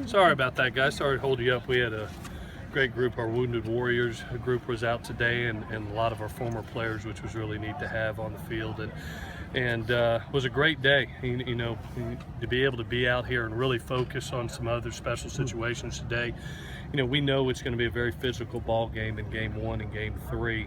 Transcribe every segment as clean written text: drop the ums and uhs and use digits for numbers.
Sorry about that, guys. Sorry to hold you up. We had a great group. Our Wounded Warriors group was out today, and a lot of our former players, which was really neat to have on the field. And was a great day, you know, to be able to be out here and really focus on some other special situations today. You know, we know it's going to be a very physical ball game in game 1 and game 3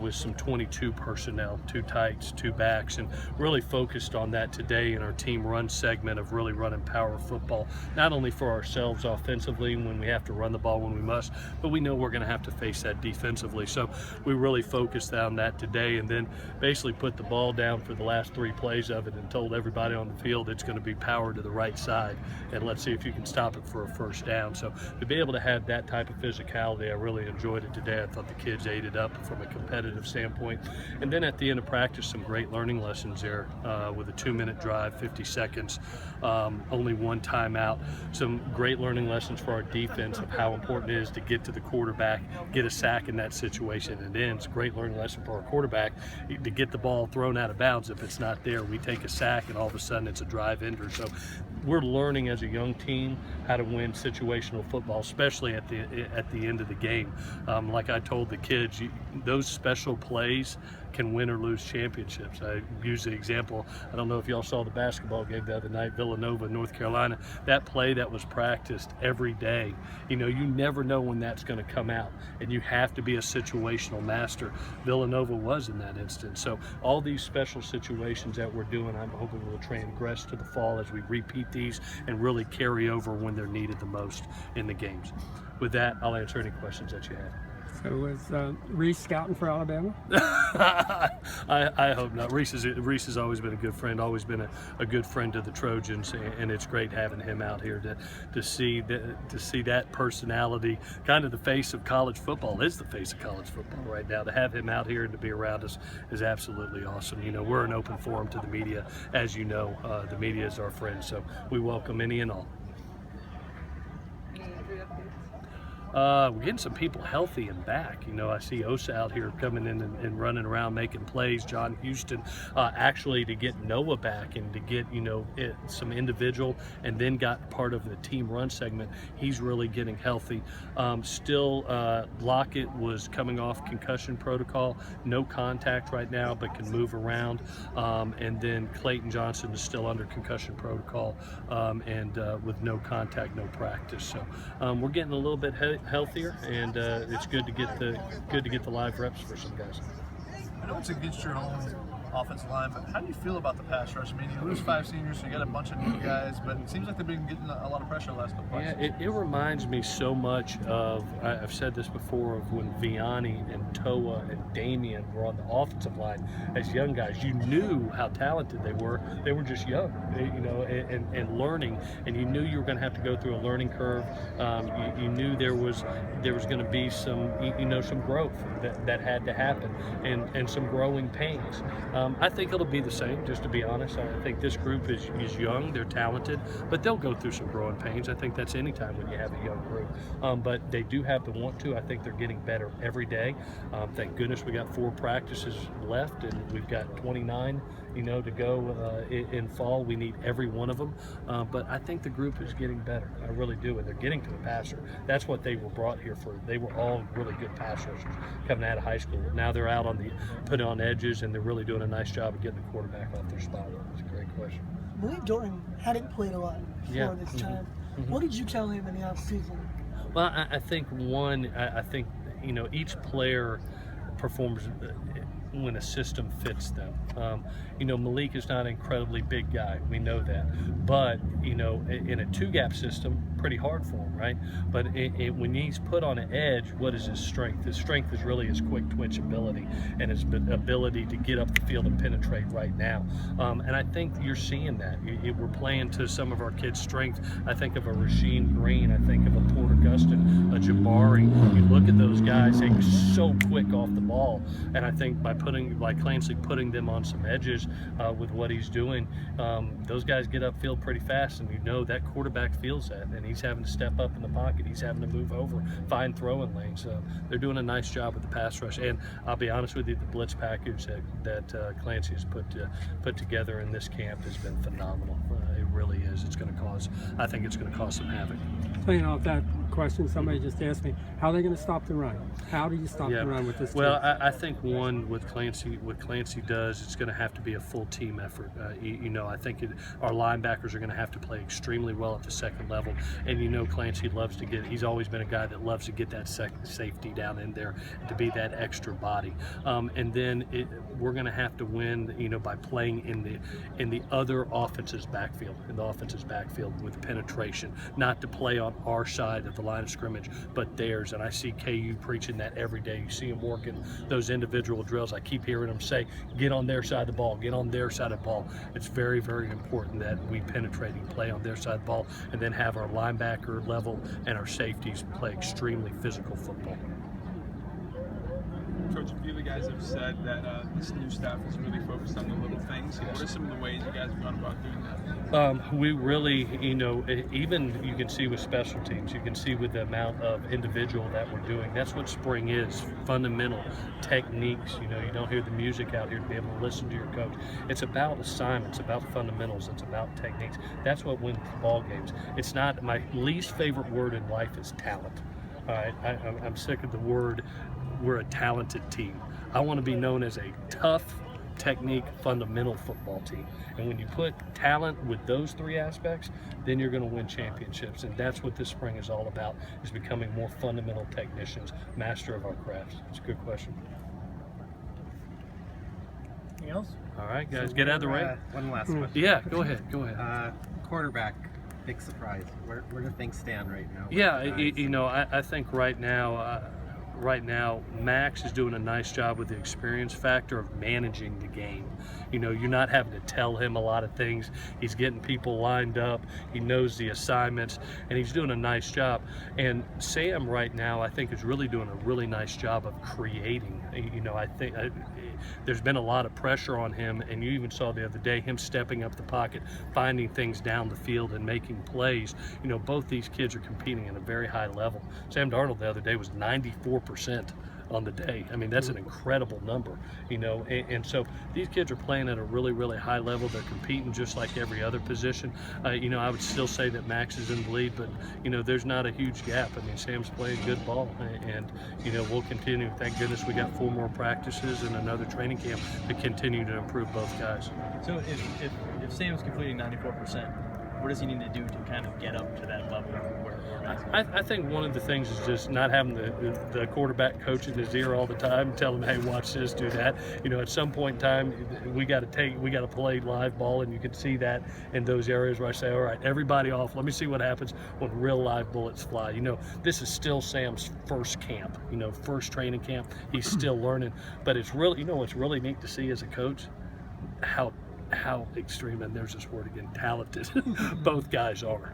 with some 22 personnel, 2 tights, 2 backs, and really focused on that today in our team run segment of really running power football, not only for ourselves offensively when we have to run the ball when we must, but we know we're going to have to face that defensively. So we really focused on that today, and then basically put the ball down for the last 3 plays of it and told everybody on the field it's going to be power to the right side, and let's see if you can stop it for a first down. So to be able to have that type of physicality, I really enjoyed it today. I thought the kids ate it up from a competitive standpoint. And then at the end of practice, some great learning lessons there with a 2-minute drive, 50 seconds, only 1 timeout. Some great learning lessons for our defense of how important it is to get to the quarterback, get a sack in that situation. And then it's a great learning lesson for our quarterback to get the ball thrown out of bounds. If it's not there, we take a sack and all of a sudden it's a drive ender. So we're learning as a young team how to win situational football, especially at the end of the game. Like I told the kids, those special plays can win or lose championships. I use the example, I don't know if y'all saw the basketball game the other night, Villanova, North Carolina. That play that was practiced every day, you know, you never know when that's going to come out, and you have to be a situational master. Villanova was in that instance. So all these special situations that we're doing, I'm hoping will transgress to the fall as we repeat these and really carry over when they're needed the most in the games. With that, I'll answer any questions that you have. So was Reese scouting for Alabama? I hope not. Reese has always been a good friend, always been a good friend to the Trojans, and it's great having him out here to see that personality, kind of the face of college football, is the face of college football right now. To have him out here and to be around us is absolutely awesome. You know, we're an open forum to the media. As you know, the media is our friend, so we welcome any and all. We're getting some people healthy and back. You know, I see Osa out here coming in and running around making plays. John Houston, actually to get Noah back and to get, you know, some individual and then got part of the team run segment. He's really getting healthy. Still, Lockett was coming off concussion protocol, no contact right now, but can move around. And then Clayton Johnson is still under concussion protocol and with no contact, no practice. So we're getting a little bit healthier, and it's good to get the live reps for some guys. I know it's against your own offensive line, but how do you feel about the pass rush? I mean, you lose 5 seniors, so you got a bunch of new guys, but it seems like they've been getting a lot of pressure the last couple of Yeah, it reminds me so much of, I've said this before, of when Vianney and Toa and Damian were on the offensive line as young guys. You knew how talented they were. They were just young, you know, and learning, and you knew you were going to have to go through a learning curve. You knew there was going to be some, you know, some growth that had to happen, and some growing pains. I think it'll be the same, just to be honest. I think this group is young, they're talented, but they'll go through some growing pains. I think that's any time when you have a young group. But they do have the want to. I think they're getting better every day. Thank goodness we got 4 practices left, and we've got 29, you know, to go in fall. We need every one of them. But I think the group is getting better. I really do, and they're getting to the passer. That's what they were brought here for. They were all really good pass rushers coming out of high school. Now they're out on put on edges, and they're really doing a nice job of getting the quarterback off their spot. That's a great question. I believe Jordan hadn't played a lot before this time. What did you tell him in the offseason? Well, I think I think, you know, each player performs when a system fits them. You know, Malik is not an incredibly big guy. We know that. But, you know, in a 2-gap system, pretty hard for him, right? But when he's put on an edge, what is his strength? His strength is really his quick twitch ability and his ability to get up the field and penetrate right now. And I think you're seeing that. We're playing to some of our kids' strength. I think of a Rasheem Green. I think of a Porter Gustin, a Jabari. You look at those guys, they're so quick off the ball. And I think by Clancy putting them on some edges with what he's doing, those guys get upfield pretty fast, and you know that quarterback feels that, and he's having to step up in the pocket. He's having to move over, find throwing lanes. They're doing a nice job with the pass rush, and I'll be honest with you, the blitz package that Clancy has put together in this camp has been phenomenal. It really is. I think it's going to cause some havoc. playing off that question somebody just asked me, how are they going to stop the run? How do you stop the run with this Well, team? I think one, with Clancy, what Clancy does, it's going to have to be a full team effort. I think our linebackers are going to have to play extremely well at the second level. And Clancy loves to he's always been a guy that loves to get that second safety down in there, to be that extra body. And then we're going to have to win, by playing in the other offense's backfield, with penetration, not to play on our side of the line of scrimmage, but theirs. And I see KU preaching that every day. You see him working those individual drills. I keep hearing him say, get on their side of the ball, get on their side of the ball. It's very, very important that we penetrate and play on their side of the ball, and then have our linebacker level and our safeties play extremely physical football. Coach, a few of the guys have said that this new staff is really focused on the little things. What are some of the ways you guys have gone about doing that? We really, even you can see with special teams, you can see with the amount of individual that we're doing. That's what spring is, fundamental techniques. You don't hear the music out here to be able to listen to your coach. It's about assignments, about fundamentals, it's about techniques. That's what wins ball games. It's not, my least favorite word in life is talent. All right, I'm sick of the word, we're a talented team. I want to be known as a tough, technique, fundamental football team. And when you put talent with those three aspects, then you're going to win championships. And that's what this spring is all about, is becoming more fundamental technicians, master of our crafts. It's a good question. Anything else? All right, guys, get out of the way. One last question. Yeah, go ahead. Quarterback, big surprise. Where do things stand right now? Yeah, I think right now, Max is doing a nice job with the experience factor of managing the game. You're not having to tell him a lot of things. He's getting people lined up. He knows the assignments, and he's doing a nice job. And Sam right now, I think, is really doing a really nice job of creating. I think there's been a lot of pressure on him, and you even saw the other day him stepping up the pocket, finding things down the field and making plays. Both these kids are competing at a very high level. Sam Darnold the other day was 94% on the day. I mean, that's an incredible number, and so these kids are playing at a really, really high level. They're competing just like every other position. I would still say that Max is in the lead, but there's not a huge gap. I mean, Sam's playing good ball, and we'll continue. Thank goodness we got 4 more practices and another training camp to continue to improve both guys. So if Sam's completing 94%, what does he need to do to kind of get up to that level? I think one of the things is just not having the quarterback coach in his ear all the time, tell him, hey, watch this, do that. At some point in time, we got to play live ball, and you can see that in those areas where I say, all right, everybody off. Let me see what happens when real live bullets fly. This is still Sam's first camp, first training camp. He's still learning, but it's really, what's really neat to see as a coach, how extreme, and there's this word again, talented both guys are.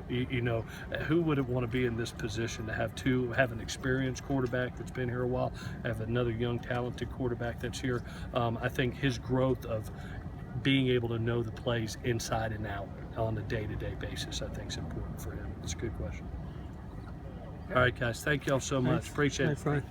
Who wouldn't want to be in this position to have an experienced quarterback that's been here a while, have another young talented quarterback that's here. I think his growth of being able to know the plays inside and out on a day-to-day basis, I think is important for him. It's a good question. All right, guys, thank y'all so much. Appreciate it. Thanks, Ryan.